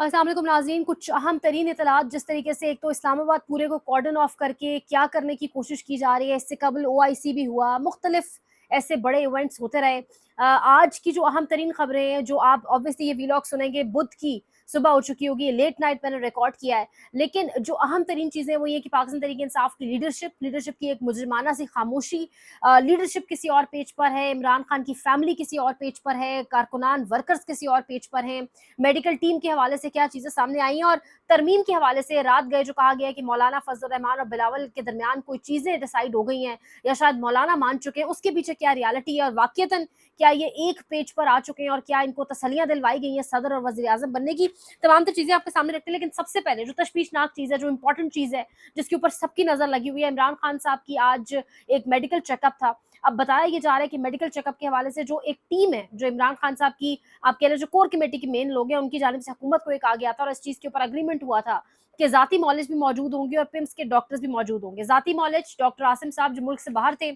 अस्सलाम वालेकुम नाज़रीन, कुछ अहम तरीन इत्तलात जिस तरीके से एक तो इस्लामाबाद पूरे को कॉर्डन ऑफ करके क्या करने की कोशिश की जा रही है। इससे कबल ओआईसी भी हुआ, मुख्तलिफ ऐसे बड़े इवेंट्स होते रहे। आज की जो अहम तरीन खबरें हैं, जो आप ऑब्वियसली ये वीलॉग सुनेंगे बुध की सुबह हो चुकी होगी, लेट नाइट मैंने रिकॉर्ड किया है। लेकिन जो अहम तरीन चीज़ें वो ये कि पाकिस्तान तहरीक इंसाफ की लीडरशिप की एक मुजरिमाना सी खामोशी, लीडरशिप किसी और पेज पर है, इमरान खान की फैमिली किसी और पेज पर है, कारकुनान वर्कर्स किसी और पेज पर हैं, मेडिकल टीम के हवाले से क्या चीज़ें सामने आई हैं, और तरमीम के हवाले से रात गए जो कहा गया है कि मौलाना फजल रहमान और बिलावल के दरमियान कोई चीज़ें डिसाइड हो गई हैं या शायद मौलाना मान चुके हैं, उसके पीछे क्या रियलिटी है और वाकईतन क्या ये एक पेज पर आ चुके हैं और क्या इनको तसलियां दिलवाई गई हैं सदर और वज़ीर आज़म बनने की। तमाम तो चीज़ें आपके सामने रखते हैं, लेकिन सबसे पहले जो तशवीशनाक चीज़ है, जो इंपॉर्टेंट चीज़ है, जिसके ऊपर सबकी नज़र लगी हुई है, इमरान खान साहब की आज एक मेडिकल चेकअप था। अब बताया ये जा रहा है कि मेडिकल चेकअप के हवाले से जो एक टीम है, जो इमरान खान साहब की, आप कह रहे जो कोर कमेटी के मेन लोग हैं, उनकी जानिब से हुकूमत को ये कहा गया था और इस चीज़ के ऊपर एग्रीमेंट हुआ था कि ज़ाती मॉलेज भी मौजूद होंगे और पिम्स के डॉक्टर्स भी मौजूद होंगे। ज़ाती मॉलेज डॉक्टर आसिम साहब जो मुल्क से बाहर थे,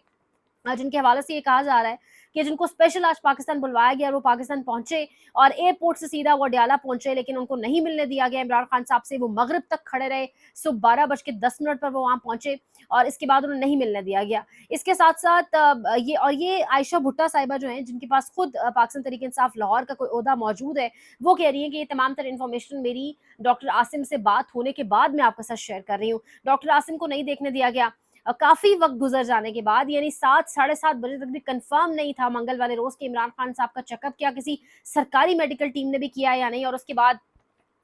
जिनके हवाले से ये कहा जा रहा है कि जिनको स्पेशल आज पाकिस्तान बुलवाया गया और वो पाकिस्तान पहुंचे और एयरपोर्ट से सीधा वो डयाला पहुंचे, लेकिन उनको नहीं मिलने दिया गया इमरान खान साहब से। वो मगरिब तक खड़े रहे, सुबह 12:10 पर वो वहां पहुंचे और इसके बाद उन्हें नहीं मिलने दिया गया। इसके साथ साथ ये आयशा भुट्टा साहिबा जो हैं, जिनके पास खुद पाकिस्तान तहरीक इंसाफ लाहौर का कोई ओहदा मौजूद है, वो कह रही हैं कि ये तमाम तर इन्फॉर्मेशन मेरी डॉक्टर आसिम से बात होने के बाद मैं आपके साथ शेयर कर रही हूँ। डॉक्टर आसिम को नहीं देखने दिया गया। काफ़ी वक्त गुजर जाने के बाद, यानी 7 साढ़े 7 बजे तक भी कंफर्म नहीं था मंगल वाले रोज़ कि इमरान खान साहब का चेकअप क्या किसी सरकारी मेडिकल टीम ने भी किया या नहीं, और उसके बाद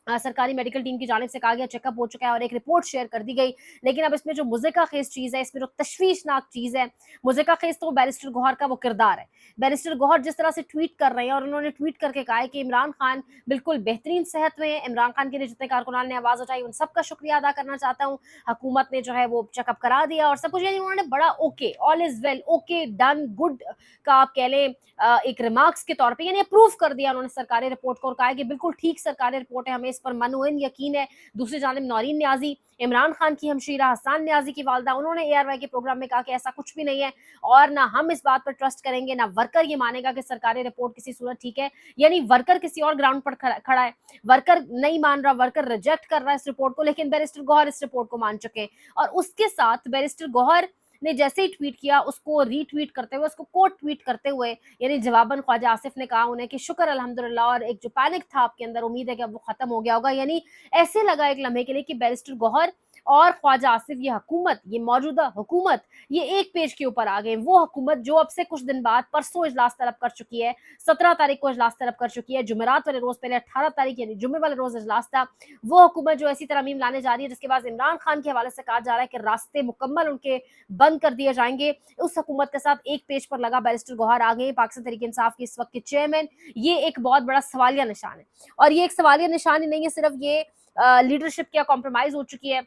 सरकारी मेडिकल टीम की जानिब से कहा गया चेकअप हो चुका है और एक रिपोर्ट शेयर कर दी गई। लेकिन अब इसमें जो मुज़िका खेज़ चीज़ है, इसमें जो तशवीशनाक चीज़ है, मुज़िका खेज़ तो बैरिस्टर गौहर का वो किरदार है। बैरिस्टर गौहर जिस तरह से ट्वीट कर रहे हैं और उन्होंने ट्वीट करके कहा है कि इमरान खान बिल्कुल बेहतरीन सेहत में है। इमरान खान के लिए जितने कारकुनान ने आवाज़ उठाई, उन सबका शुक्रिया अदा करना चाहता हूँ। हुकूमत ने जो है वो चेकअप करा दिया और सब कुछ, यानी उन्होंने बड़ा okay, all is well, okay, done, good का आप कह लें एक रिमार्क्स के तौर पे, यानी अप्रूव कर दिया उन्होंने सरकारी रिपोर्ट को और कहा कि बिल्कुल ठीक सरकारी रिपोर्ट है, हमें इस पर मनोइन यकीन है। दूसरी जानिब नौरीन न्याजी, इमरान खान की हमशीरा हसन न्याजी की वालदा, उन्होंने एआरवाई के प्रोग्राम में कहा कि ऐसा कुछ भी नहीं है और ना हम इस बात पर ट्रस्ट करेंगे, ना वर्कर ये मानेगा कि सरकारी रिपोर्ट किसी सूरत ठीक है। यानी वर्कर किसी और ग्राउंड पर खड़ा है, वर्कर नहीं मान रहा, वर्कर रिजेक्ट कर रहा है इस रिपोर्ट को, लेकिन बैरिस्टर गौहर इस रिपोर्ट को मान चुके हैं। और उसके साथ बैरिस्टर गौहर ने जैसे ही ट्वीट किया, उसको रीट्वीट करते हुए, उसको कोट ट्वीट करते हुए, यानी जवाबन ख्वाजा आसिफ ने कहा उन्हें कि शुक्र अल्हम्दुलिल्लाह, और एक जो पैनिक था आपके अंदर, उम्मीद है कि अब वो खत्म हो गया होगा। यानी ऐसे लगा एक लम्हे के लिए कि बैरिस्टर गौहर और ख्वाजा आसिफ, ये हुकूमत, ये मौजूदा हुकूमत, ये एक पेज के ऊपर आ गए। वो हुकूमत जो अब से कुछ दिन बाद परसों इजलास तलब कर चुकी है, 17 तारीख को इजलास तलब कर चुकी है, जुमेरात वाले रोज, पहले 18 तारीख यानी जुम्मे वाले रोज इजलास था। वो हुकूमत जो ऐसी तरमीम लाने जा रही है जिसके बाद इमरान खान के हवाले से कहा जा रहा है कि रास्ते मुकम्मल उनके बंद कर दिए जाएंगे, उस हुकूमत के साथ एक पेज पर लगा बैरिस्टर गौहर आ गए, पाकिस्तान तहरीक इंसाफ के इस वक्त के चेयरमैन। ये एक बहुत बड़ा सवालिया निशान है, और ये एक सवालिया निशान ही नहीं है सिर्फ, ये लीडरशिप क्या कॉम्प्रोमाइज हो चुकी है,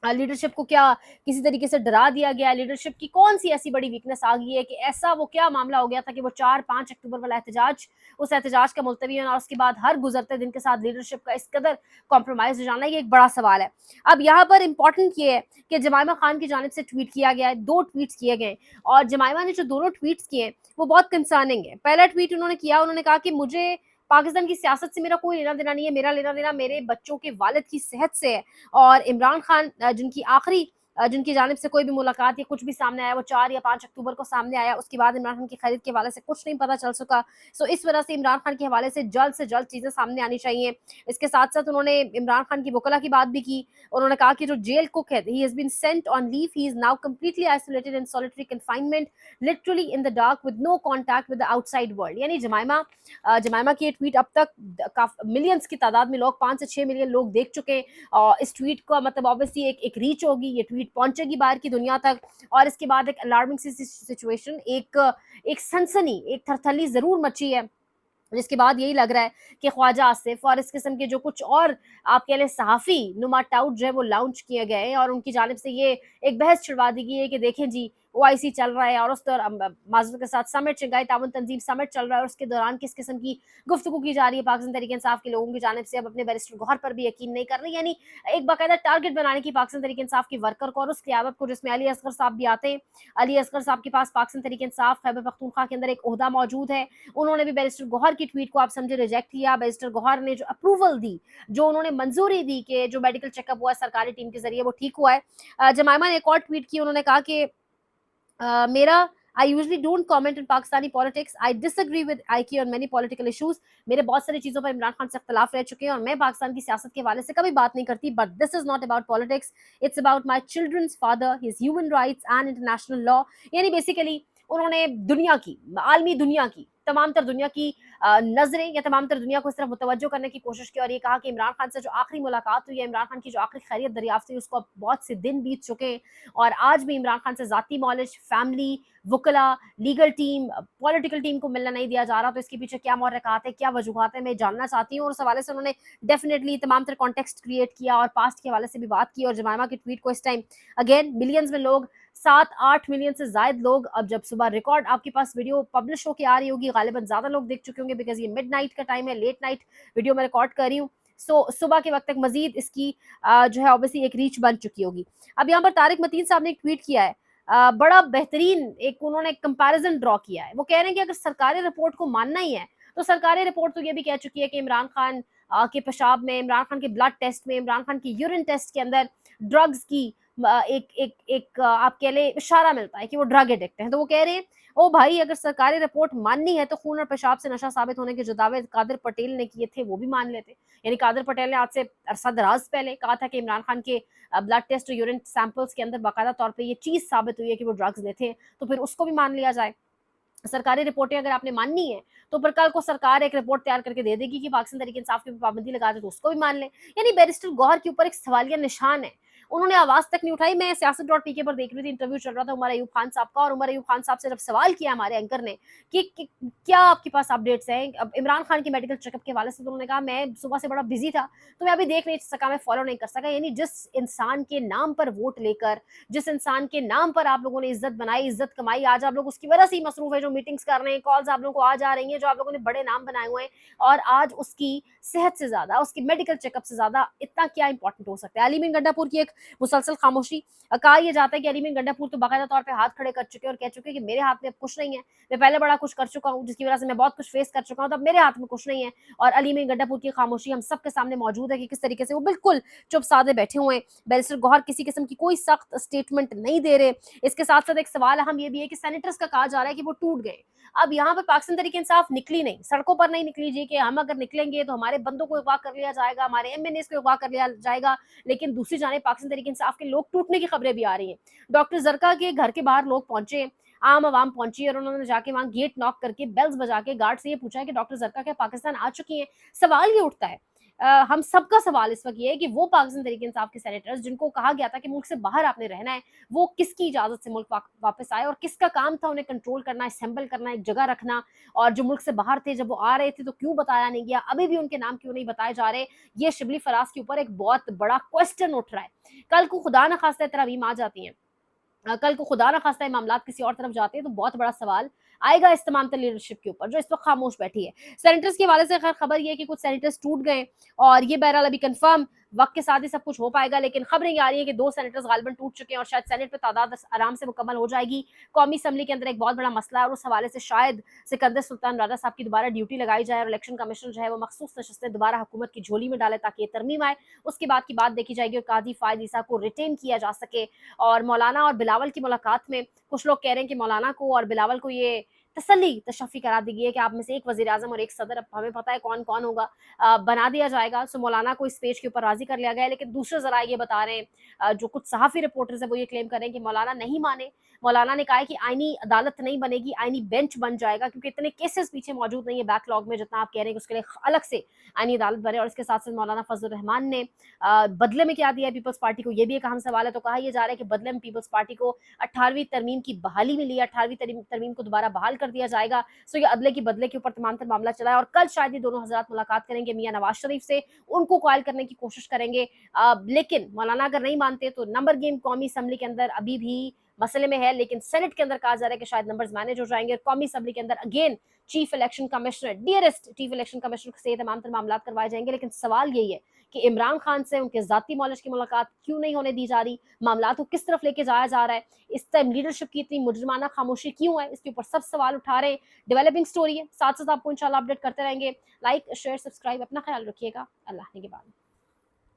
लीडरशिप को क्या किसी तरीके से डरा दिया गया, लीडरशिप की कौन सी ऐसी बड़ी वीकनेस आ गई है कि ऐसा वो क्या मामला हो गया था कि वो 4-5 अक्टूबर वाला एहतजाज, उस एहतजाज का मुलतवी होना और उसके बाद हर गुजरते दिन के साथ लीडरशिप का इस कदर कॉम्प्रोमाइज हो जाना, ये एक बड़ा सवाल है। अब यहाँ पर इंपॉर्टेंट ये है कि जमाइमा खान की जानिब से ट्वीट किया गया है, 2 ट्वीट्स किए गए और जमाइमा ने जो दोनों ट्वीट्स किए हैं वो बहुत कंसर्निंग है। पहला ट्वीट उन्होंने किया, उन्होंने कहा कि मुझे पाकिस्तान की सियासत से मेरा कोई लेना देना नहीं है, मेरा लेना देना मेरे बच्चों के वालिद की सेहत से है। और इमरान खान जिनकी आखिरी जिनकी जानिब से कोई भी मुलाकात या कुछ भी सामने आया वो 4 या 5 अक्टूबर को सामने आया, उसके बाद इमरान खान की खरीद के हवाले से कुछ नहीं पता चल सका। सो इस वजह से इमरान खान के हवाले से जल्द चीज़ें सामने आनी चाहिए। इसके साथ साथ उन्होंने इमरान खान की वकला की बात भी की। उन्होंने कहा कि जो जेल कुक है, he has been sent on leave, he is now completely isolated in solitary confinement, literally in the dark with no contact with the outside world. यानी जमाइमा की ये ट्वीट अब तक मिलियंस की तादाद में लोग, 5 से 6 मिलियन लोग देख चुके हैं। इस ट्वीट का मतलब ऑब्वियसली एक रीच होगी, ये ट्वीट पहुंचेगी बाहर की दुनिया तक, और इसके बाद एक अलार्मिंग सिचुएशन, एक सनसनी, एक थरथली जरूर मची है, जिसके बाद यही लग रहा है कि ख्वाजा आसिफ और इस किस्म के जो कुछ और आप कह लें सहाफ़ी नुमा टाउट जो है वो लॉन्च किए गए हैं और उनकी जानिब से ये एक बहस छिड़वा दी गई है कि देखें जी, OIC चल रहा है और उस दौरान माजूर के साथ समिट, शंघाई ताउन तंजीम समिट चल रहा है और उसके दौरान किस किस्म की गुफ्तगू की जा रही है पाकिस्तान तहरीक इंसाफ के लोगों की जानिब से, अब अपने बैरिस्टर गौहर पर भी यकीन नहीं कर रही, यानी एक बाकायदा टारगेट बनाने की पाकिस्तान तहरीक इंसाफ की वर्कर को और उस क़यादत को, जिसमें अली असगर साहब भी आते हैं। अली असगर साहब के पास पाकिस्तान तहरीक इंसाफ खैबर पख्तूनख्वा के अंदर एक ओहदा मौजूद है। उन्होंने भी बैरिस्टर गौहर की ट्वीट को आप समझे रिजेक्ट किया। बैरिस्टर गौहर ने जो अप्रूवल दी, जो उन्होंने मंजूरी दी कि जो मेडिकल चेकअप हुआ है सरकारी टीम के जरिए वो ठीक हुआ है। जमाइमा ने एक और ट्वीट की, उन्होंने कहा कि मेरा I usually don't comment on Pakistani politics. I disagree with IQ on many political issues. मेरे बहुत सारी चीज़ों पर इमरान खान से इख्तलाफ रह चुके हैं और मैं पाकिस्तान की सियासत के हवाले से कभी बात नहीं करती. But this is not about politics. It's about my children's father, his human rights and international law. यानी बेसिकली उन्होंने दुनिया की, आलमी दुनिया की, तमाम तर दुनिया की नजरें या तमाम तर दुनिया को इस तरफ मुतवज्जो करने की कोशिश की और ये कहा कि इमरान खान से जो आखिरी मुलाकात हुई है, इमरान खान की जो आखिरी खैरियत दरियाफ्त हुई, उसको अब बहुत से दिन बीत चुके हैं और आज भी इमरान खान से ज़ाती मॉलिश, फैमिली, वकला, लीगल टीम, पॉलिटिकल टीम को मिलना नहीं दिया जा रहा. तो इसके पीछे क्या मुहर्रिकात है, क्या वजूहात है, मैं जानना चाहती हूँ. और उस हवाले से उन्होंने डेफिनेटली तमाम तरह कॉन्टेक्स्ट क्रिएट किया और पास्ट के हवाले से भी बात की. और जमाइमा की ट्वीट को इस टाइम अगेन मिलियंस में लोग, 7-8 मिलियन से ज्यादा लोग, अब जब सुबह रिकॉर्ड आपके पास वीडियो पब्लिश होकर आ रही होगी, गालिबन ज्यादा लोग देख चुके होंगे बिकॉज ये मिडनाइट का टाइम है, लेट नाइट वीडियो मैं रिकॉर्ड कर रही हूँ. सो सुबह के वक्त तक मजीद इसकी जो है ऑब्वियसली एक रीच बन चुकी होगी. अब यहाँ पर तारिक मतीन साहब ने एक ट्वीट किया है, बड़ा बेहतरीन एक उन्होंने कंपैरिजन ड्रॉ किया है. वो कह रहे हैं कि अगर सरकारी रिपोर्ट को मानना ही है तो सरकारी रिपोर्ट तो ये भी कह चुकी है कि इमरान खान के पेशाब में, इमरान खान के ब्लड टेस्ट में, इमरान खान की यूरिन टेस्ट के अंदर ड्रग्स की एक एक एक आप कह ले इशारा मिलता है कि वो ड्रग एडिक्ट हैं. तो वो कह रहे हैं ओ भाई, अगर सरकारी रिपोर्ट माननी है तो खून और पेशाब से नशा साबित होने के जो दावे कादिर पटेल ने किए थे वो भी मान लेते. यानी कादिर पटेल ने आज से अरसा दराज पहले कहा था कि इमरान खान के ब्लड टेस्ट और यूरिन सैंपल्स के अंदर बाकायदा तौर पे ये चीज साबित हुई है कि वो ड्रग्स लेते हैं, तो फिर उसको भी मान लिया जाए. सरकारी रिपोर्टें अगर आपने माननी है तो फिर कल को सरकार एक रिपोर्ट तैयार करके दे देगी कि पाकिस्तान तहरीक इंसाफ की पाबंदी लगा दे, तो उसको भी मान ले. यानी बैरिस्टर गौहर के ऊपर एक सवालिया निशान है. उन्होंने आवाज तक नहीं उठाई. मैं सियासत.pk पर देख रही थी, इंटरव्यू चल रहा था उमर अयूब खान साहब का, और उमर अयूब खान साहब से जब सवाल किया हमारे एंकर ने कि क्या आपके पास अपडेट्स हैं अब इमरान खान के मेडिकल चेकअप के हवाले से, तो उन्होंने कहा मैं सुबह से बड़ा बिजी था तो मैं अभी देख नहीं सका, मैं फॉलो नहीं कर सका. यानी जिस इंसान के नाम पर वोट लेकर, जिस इंसान के नाम पर आप लोगों ने इज्जत बनाई, इज्जत कमाई, आज आप लोग उसकी वजह से ही मसरूफ है, जो मीटिंग्स कर रहे हैं, कॉल्स आप लोगों को आ जा रही हैं, जो आप लोगों ने बड़े नाम बनाए हुए हैं, और आज उसकी सेहत से ज्यादा, उसकी मेडिकल चेकअप से ज्यादा इतना क्या इंपॉर्टेंट हो सकता है. अली मीन गंडापुर की एक मुसलसल खामोशी. कहा यह जाता है कि अली मीन गंडापुर तो बाकायदा तौर पे हाथ खड़े कर चुके हैं और कह चुके हैं कि मेरे हाथ में अब कुछ नहीं है, मैं पहले बड़ा कुछ कर चुका हूँ जिसकी वजह से मैं बहुत कुछ फेस कर चुका हूँ, तो अब मेरे हाथ में कुछ नहीं है. और अली मीन गंडापुर की खामोशी हम सबके सामने मौजूद है कि किस तरीके से वो बिल्कुल चुप साधे बैठे हुए हैं. बैरिस्टर गौहर किसी किस्म की कोई सख्त स्टेटमेंट नहीं दे रहे. इसके साथ साथ एक सवाल अहम ये भी है कि सेनेटर्स का कहा जा रहा है कि वो टूट गए. अब यहाँ पर पाकिस्तान तहरीक इंसाफ निकली नहीं, सड़कों पर नहीं निकली जी कि हम अगर निकलेंगे तो हमारे बंदों को अगवा कर लिया जाएगा, हमारे एमएनएस को अगवा कर लिया जाएगा. लेकिन दूसरी जानिब पाकिस्तान तहरीक इंसाफ के लोग टूटने की खबरें भी आ रही हैं. डॉक्टर जरका के घर के बाहर लोग पहुंचे, आम आवाम पहुंची और उन्होंने जाके वहां गेट नॉक करके बेल्स बजा के गार्ड से ये पूछा है कि डॉक्टर जरका क्या पाकिस्तान आ चुकी हैं. सवाल ये उठता है, हम सबका सवाल इस वक्त ये है कि वो पाकिस्तान तहरीक इंसाफ के सेनेटर्स जिनको कहा गया था कि मुल्क से बाहर आपने रहना है, वो किसकी इजाजत से मुल्क वापस आए और किसका काम था उन्हें कंट्रोल करना, असेंबल करना, एक जगह रखना. और जो मुल्क से बाहर थे जब वो आ रहे थे तो क्यों बताया नहीं गया, अभी भी उनके नाम क्यों नहीं बताए जा रहे. ये शिबली फराज के ऊपर एक बहुत बड़ा क्वेश्चन उठ रहा है. कल को खुदा न खास्ता तरमीम आ जाती है, कल को खुदा न खास्ता मामलात किसी और तरफ जाते हैं तो बहुत बड़ा सवाल आएगा इस तमाम लीडरशिप के ऊपर जो इस वक्त खामोश बैठी है. सेनेटर्स के हवाले से खैर खबर ये है कि कुछ सेनेटर्स टूट गए और ये बहरहाल अभी कंफर्म वक्त के साथ ही सब कुछ हो पाएगा. लेकिन खबरें ये आ रही है कि 2 सेनेटर्स गालिबन टूट चुके हैं और शायद सेनेट पे तादाद आराम से मुकम्मल हो जाएगी. कौमी असम्बली के अंदर एक बहुत बड़ा मसला है और उस हवाले से शायद सिकंदर सुल्तान राजा साहब की दोबारा ड्यूटी लगाई जाए और इलेक्शन कमीशन जो है वो मखसूस नशस्तें दोबारा हुकूमत की झोली में डाले ताकि ये तरमीम आए. उसके बाद की बात देखी जाएगी और काजी फायद ईसा को रिटेन किया जा सके. और मौलाना और बिलावल की मुलाकात में कुछ लोग कह रहे हैं कि मौलाना को और बिलावल को ये तसल्ली तशफ़ी करा दी गई है कि आप में से एक वज़ीर आज़म और एक सदर, अब हमें पता है कौन कौन होगा, बना दिया जाएगा. सो मौलाना को इस पेज के ऊपर राजी कर लिया गया है. लेकिन दूसरे ज़रा ये बता रहे हैं, जो कुछ सहाफ़ी रिपोर्टर्स है वो ये क्लेम कर रहे हैं कि मौलाना नहीं माने. मौलाना ने कहा है कि आईनी अदालत नहीं बनेगी, आईनी बेंच बन जाएगा क्योंकि इतने केसेस पीछे मौजूद नहीं है बैकलॉग में जितना आप कह रहे हैं कि उसके लिए अलग से आईनी अदालत बने. और इसके साथ साथ मौलाना फजल रहमान ने बदले में क्या दिया है पीपल्स पार्टी को, ये भी एक अहम सवाल है. तो कहा यह जा रहा है कि बदले में पीपल्स पार्टी को 18वीं तरमीम की बहाली मिली है, 18वीं तरमीम को दोबारा बहाल कर दिया जाएगा. सो ये अदले की बदले के ऊपर तमाम तर मामला चला है और कल शायद ये दोनों हजरात मुलाकात करेंगे मियां नवाज शरीफ से, उनको कॉल करने की कोशिश करेंगे. लेकिन मौलाना अगर नहीं मानते तो नंबर गेम कौमी असम्बली के अंदर अभी भी مسئلے میں ہے، لیکن سینٹ کے اندر کہا جا رہا ہے کہ شاید نمبرز مینج ہو جائیں گے، اور قومی اسمبلی کے اندر again chief election commissioner, dearest chief election commissioner سے تمام تر معاملات کروائے جائیں گے. لیکن سوال یہی ہے کہ عمران خان سے ان کے ذاتی معالج کی ملاقات کیوں نہیں ہونے دی جا رہی، معاملات کو کس طرف لے کے جایا جا رہا ہے، اس ٹائم لیڈرشپ کی اتنی مجرمانہ خاموشی کیوں ہے، اس کے اوپر سب سوال اٹھا رہے ہیں. ڈیولپنگ سٹوری ہے، ساتھ ساتھ آپ کو انشاءاللہ اپڈیٹ کرتے رہیں گے. لائک شیئر سبسکرائب، اپنا خیال رکھیے گا. اللہ نگہبان.